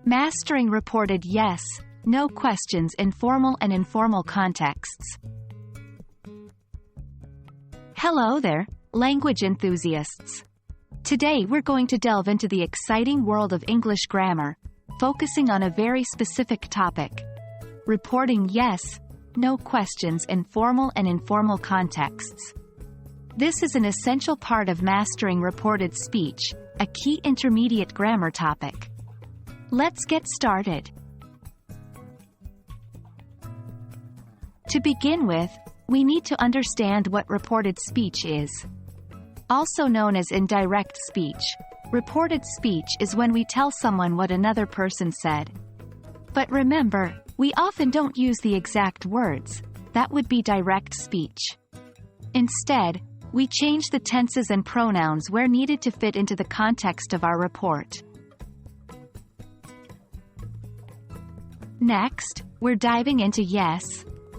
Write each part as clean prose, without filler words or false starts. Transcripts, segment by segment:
Mastering reported yes, no questions in formal and informal contexts. Hello there, language enthusiasts. Today we're going to delve into the exciting world of English grammar, focusing on a very specific topic: reporting yes, no questions in formal and informal contexts. This is an essential part of mastering reported speech, a key intermediate grammar topic. Let's get started. To begin with, we need to understand what reported speech is. Also known as indirect speech, reported speech is when we tell someone what another person said. But remember, we often don't use the exact words. That would be direct speech. Instead, we change the tenses and pronouns where needed to fit into the context of our report. Next, we're diving into yes,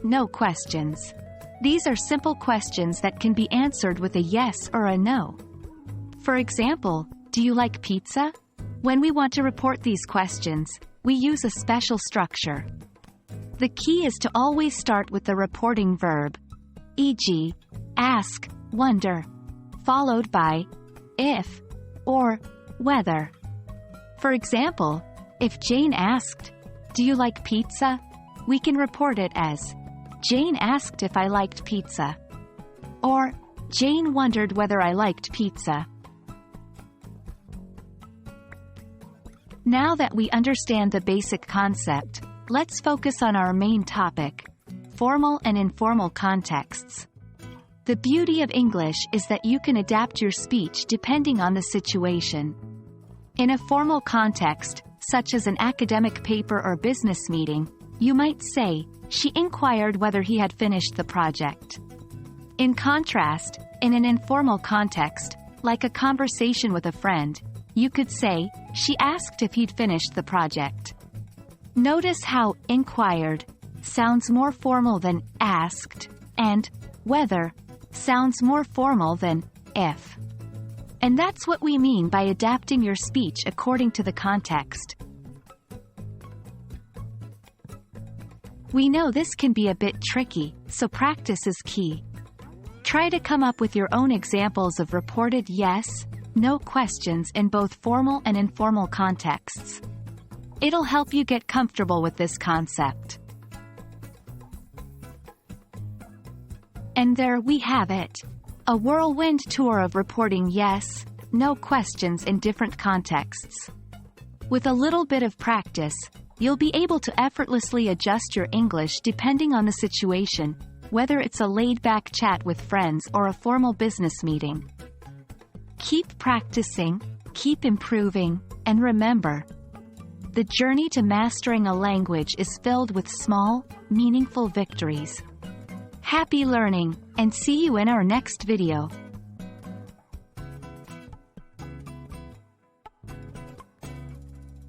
no questions. These are simple questions that can be answered with a yes or a no. For example, do you like pizza? When we want to report these questions, we use a special structure. The key is to always start with the reporting verb, e.g., ask, wonder, followed by if or whether. For example, if Jane asked, "Do you like pizza?" we can report it as, "Jane asked if I liked pizza," or "Jane wondered whether I liked pizza." Now that we understand the basic concept, let's focus on our main topic: formal and informal contexts. The beauty of English is that you can adapt your speech depending on the situation. In a formal context, such as an academic paper or business meeting, you might say, "She inquired whether he had finished the project." In contrast, in an informal context, like a conversation with a friend, you could say, "She asked if he'd finished the project." Notice how inquired sounds more formal than asked, and whether sounds more formal than if. And that's what we mean by adapting your speech according to the context. We know this can be a bit tricky, so practice is key. Try to come up with your own examples of reported yes, no questions in both formal and informal contexts. It'll help you get comfortable with this concept. And there we have it. A whirlwind tour of reporting yes, no questions in different contexts. With a little bit of practice, you'll be able to effortlessly adjust your English depending on the situation, whether it's a laid-back chat with friends or a formal business meeting. Keep practicing, keep improving, and remember, the journey to mastering a language is filled with small, meaningful victories. Happy learning, and see you in our next video.